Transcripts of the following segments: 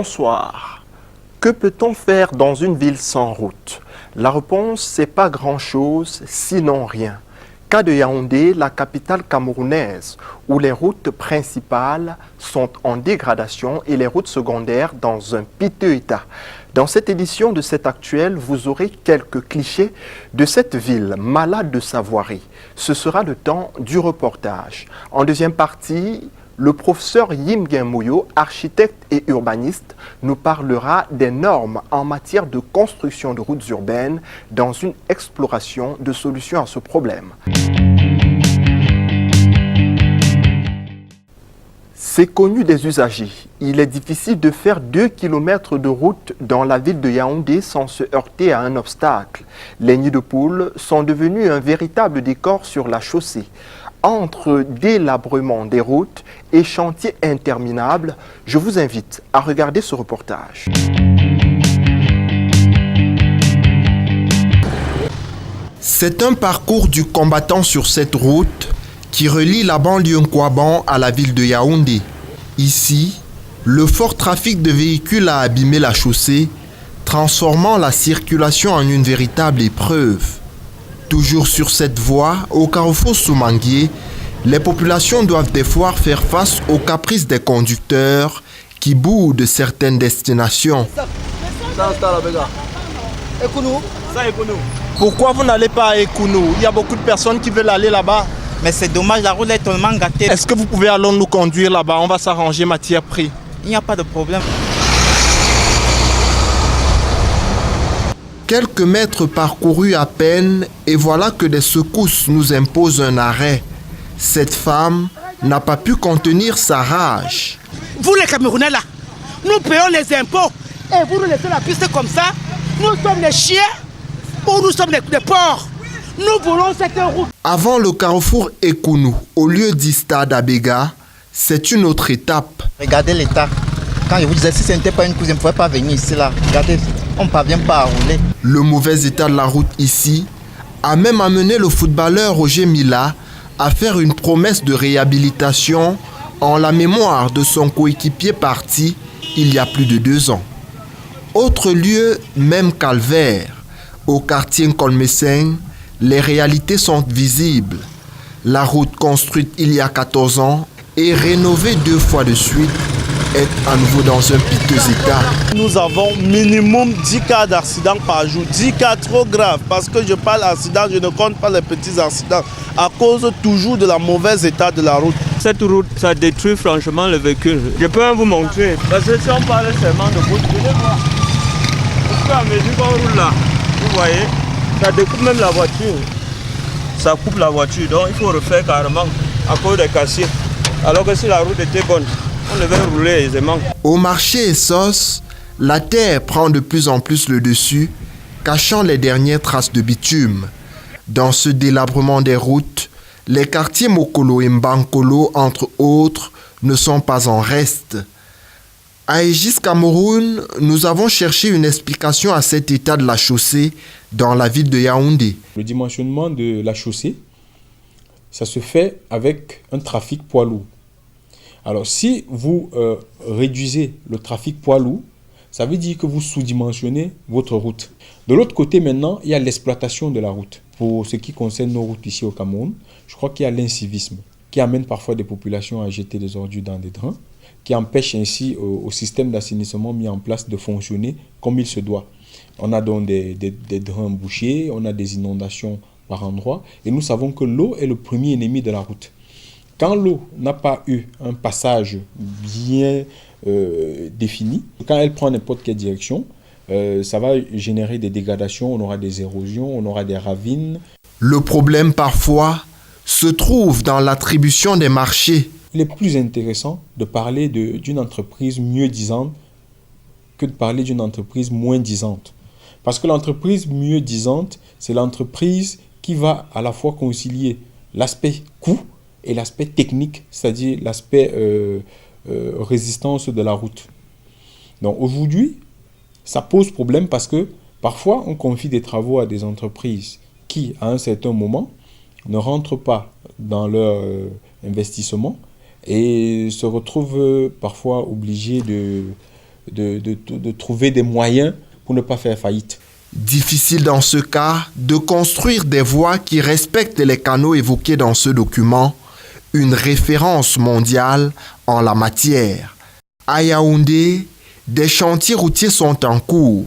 Bonsoir. Que peut-on faire dans une ville sans route? La réponse, c'est pas grand-chose, sinon rien. Cas de Yaoundé, la capitale camerounaise, où les routes principales sont en dégradation et les routes secondaires dans un piteux état. Dans cette édition de Cet Actuel, vous aurez quelques clichés de cette ville malade de sa voirie. Ce sera le temps du reportage. En deuxième partie, le professeur Yim Genmouyo, architecte et urbaniste, nous parlera des normes en matière de construction de routes urbaines dans une exploration de solutions à ce problème. C'est connu des usagers. Il est difficile de faire 2 km de route dans la ville de Yaoundé sans se heurter à un obstacle. Les nids de poules sont devenus un véritable décor sur la chaussée. Entre délabrement des routes et chantiers interminables, je vous invite à regarder ce reportage. C'est un parcours du combattant sur cette route qui relie la banlieue Nkwaban à la ville de Yaoundé. Ici, le fort trafic de véhicules a abîmé la chaussée, transformant la circulation en une véritable épreuve. Toujours sur cette voie, au carrefour Soumanguier, les populations doivent des fois faire face aux caprices des conducteurs qui boudent certaines destinations. Pourquoi vous n'allez pas à Ekounou? Il y a beaucoup de personnes qui veulent aller là-bas. Mais c'est dommage, la route est tellement gâtée. Est-ce que vous pouvez alors nous conduire là-bas? On va s'arranger matière-prix. Il n'y a pas de problème. Quelques mètres parcourus à peine et voilà que des secousses nous imposent un arrêt. Cette femme n'a pas pu contenir sa rage. Vous les Camerounais là, nous payons les impôts et vous nous laissez la piste comme ça. Nous sommes les chiens ou nous sommes les porcs. Nous voulons cette route. Avant le carrefour Ekounou, au lieu d'Ista d'Abega, c'est une autre étape. Regardez l'état. Quand je vous disais, si ce n'était pas une cousine, on ne pouvait pas venir ici là. Regardez, on ne parvient pas à rouler. Le mauvais état de la route ici a même amené le footballeur Roger Mila à faire une promesse de réhabilitation en la mémoire de son coéquipier parti il y a plus de 2 ans. Autre lieu, même calvaire, au quartier Nkolmeseng, les réalités sont visibles. La route construite il y a 14 ans et rénovée 2 fois de suite est à nouveau dans un piteux état. Nous avons minimum 10 cas d'accident par jour, 10 cas trop graves, parce que je parle d'accident, je ne compte pas les petits accidents, à cause toujours de la mauvaise état de la route. Cette route, ça détruit franchement le véhicule. Je peux même vous montrer, parce que si on parle seulement de route, vous allez voir. Parce qu'à mesure qu'on roule là, vous voyez, ça découpe même la voiture. Ça coupe la voiture, donc il faut refaire carrément à cause des cassiers. Alors que si la route était bonne, on devait rouler aisément. Au marché Essos, la terre prend de plus en plus le dessus, cachant les dernières traces de bitume. Dans ce délabrement des routes, les quartiers Mokolo et Mbankolo, entre autres, ne sont pas en reste. À Aegis Cameroun, nous avons cherché une explication à cet état de la chaussée dans la ville de Yaoundé. Le dimensionnement de la chaussée, ça se fait avec un trafic poids lourd. Alors, si vous réduisez le trafic poids lourd, ça veut dire que vous sous-dimensionnez votre route. De l'autre côté, maintenant, il y a l'exploitation de la route. Pour ce qui concerne nos routes ici au Cameroun, je crois qu'il y a l'incivisme qui amène parfois des populations à jeter des ordures dans des drains, qui empêche ainsi au système d'assainissement mis en place de fonctionner comme il se doit. On a donc des drains bouchés, on a des inondations par endroits, et nous savons que l'eau est le premier ennemi de la route. Quand l'eau n'a pas eu un passage bien défini, quand elle prend n'importe quelle direction, ça va générer des dégradations, on aura des érosions, on aura des ravines. Le problème parfois se trouve dans l'attribution des marchés. Il est plus intéressant de parler d'une entreprise mieux disante que de parler d'une entreprise moins disante. Parce que l'entreprise mieux disante, c'est l'entreprise qui va à la fois concilier l'aspect coût et l'aspect technique, c'est-à-dire l'aspect résistance de la route. Donc aujourd'hui, ça pose problème parce que parfois on confie des travaux à des entreprises qui, à un certain moment, ne rentrent pas dans leur investissement et se retrouvent parfois obligés de trouver des moyens pour ne pas faire faillite. Difficile dans ce cas de construire des voies qui respectent les canaux évoqués dans ce document, une référence mondiale en la matière. À Yaoundé, des chantiers routiers sont en cours.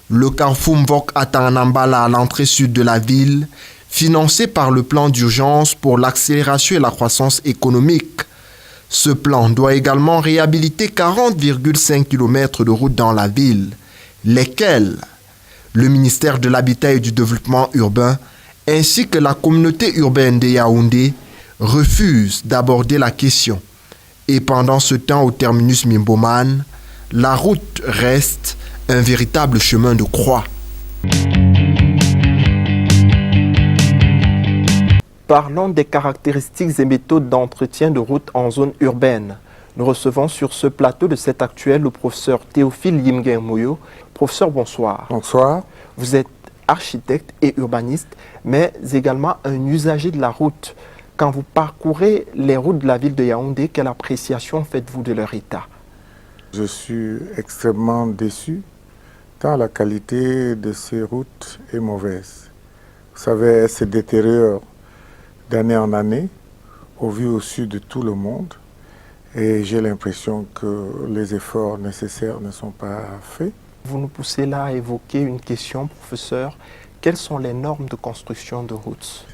Le carrefour Mvok Atanambala à l'entrée sud de la ville, financé par le plan d'urgence pour l'accélération et la croissance économique. Ce plan doit également réhabiliter 40,5 km de routes dans la ville, lesquelles le ministère de l'Habitat et du Développement urbain ainsi que la communauté urbaine de Yaoundé refusent d'aborder la question. Et pendant ce temps, au terminus Mimboman, la route reste un véritable chemin de croix. Parlons des caractéristiques et méthodes d'entretien de route en zone urbaine. Nous recevons sur ce plateau de cet actuel le professeur Théophile Yimgen Moyo. Professeur, bonsoir. Bonsoir. Vous êtes architecte et urbaniste, mais également un usager de la route. Quand vous parcourez les routes de la ville de Yaoundé, quelle appréciation faites-vous de leur état? Je suis extrêmement déçu, tant la qualité de ces routes est mauvaise. Vous savez, elles se détériorent d'année en année, au vu au su de tout le monde. Et j'ai l'impression que les efforts nécessaires ne sont pas faits. Vous nous poussez là à évoquer une question, professeur. Quelles sont les normes de construction de routes?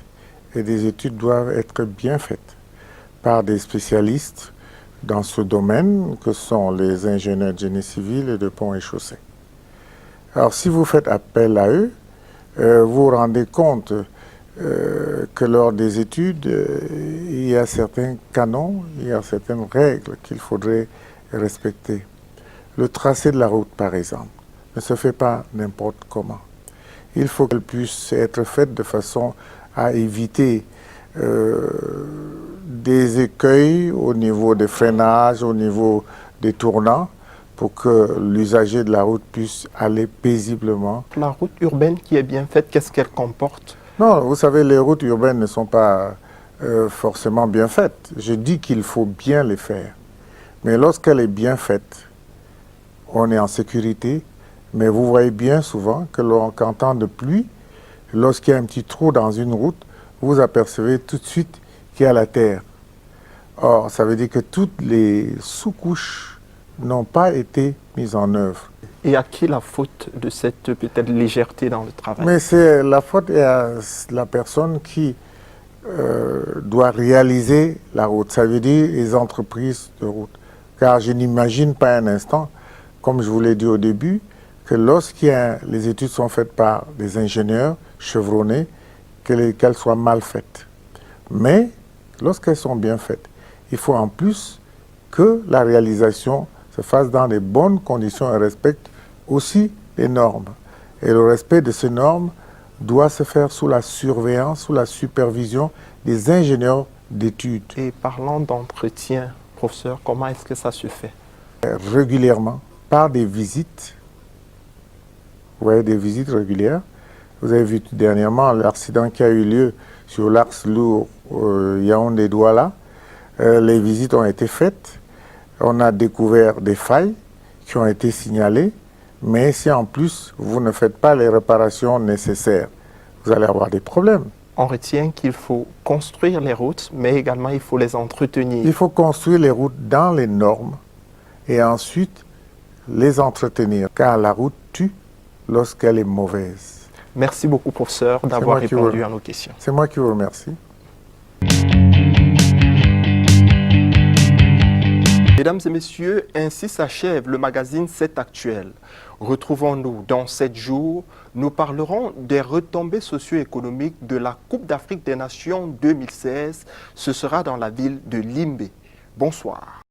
Et des études doivent être bien faites par des spécialistes dans ce domaine, que sont les ingénieurs de génie civil et de ponts et chaussées. Alors, si vous faites appel à eux, vous vous rendez compte que lors des études, il y a certains canons, il y a certaines règles qu'il faudrait respecter. Le tracé de la route, par exemple, ne se fait pas n'importe comment. Il faut qu'elle puisse être faite de façon à éviter des écueils au niveau des freinages, au niveau des tournants, pour que l'usager de la route puisse aller paisiblement. La route urbaine qui est bien faite, qu'est-ce qu'elle comporte? Non, vous savez, les routes urbaines ne sont pas forcément bien faites. Je dis qu'il faut bien les faire. Mais lorsqu'elle est bien faite, on est en sécurité. Mais vous voyez bien souvent que qu'en temps de pluie, lorsqu'il y a un petit trou dans une route, vous apercevez tout de suite qu'il y a la terre. Or, ça veut dire que toutes les sous-couches n'ont pas été mises en œuvre. Et à qui la faute de cette peut-être légèreté dans le travail? Mais c'est la faute est à la personne qui doit réaliser la route. Ça veut dire les entreprises de route. Car je n'imagine pas un instant, comme je vous l'ai dit au début, que les études sont faites par des ingénieurs chevronnés, qu'elles soient mal faites. Mais lorsqu'elles sont bien faites, il faut en plus que la réalisation se fasse dans de bonnes conditions et respecte aussi les normes. Et le respect de ces normes doit se faire sous la surveillance, sous la supervision des ingénieurs d'études. Et parlant d'entretien, professeur, comment est-ce que ça se fait? Régulièrement, par des visites. Vous voyez, des visites régulières. Vous avez vu dernièrement l'accident qui a eu lieu sur l'axe lourd Yaoundé-Douala. Les visites ont été faites. On a découvert des failles qui ont été signalées. Mais si en plus, vous ne faites pas les réparations nécessaires, vous allez avoir des problèmes. On retient qu'il faut construire les routes, mais également il faut les entretenir. Il faut construire les routes dans les normes et ensuite les entretenir, car la route tue lorsqu'elle est mauvaise. Merci beaucoup, professeur, d'avoir répondu à nos questions. C'est moi qui vous remercie. Mesdames et messieurs, ainsi s'achève le magazine 7 Actuel. Retrouvons-nous dans 7 jours. Nous parlerons des retombées socio-économiques de la Coupe d'Afrique des Nations 2016. Ce sera dans la ville de Limbé. Bonsoir.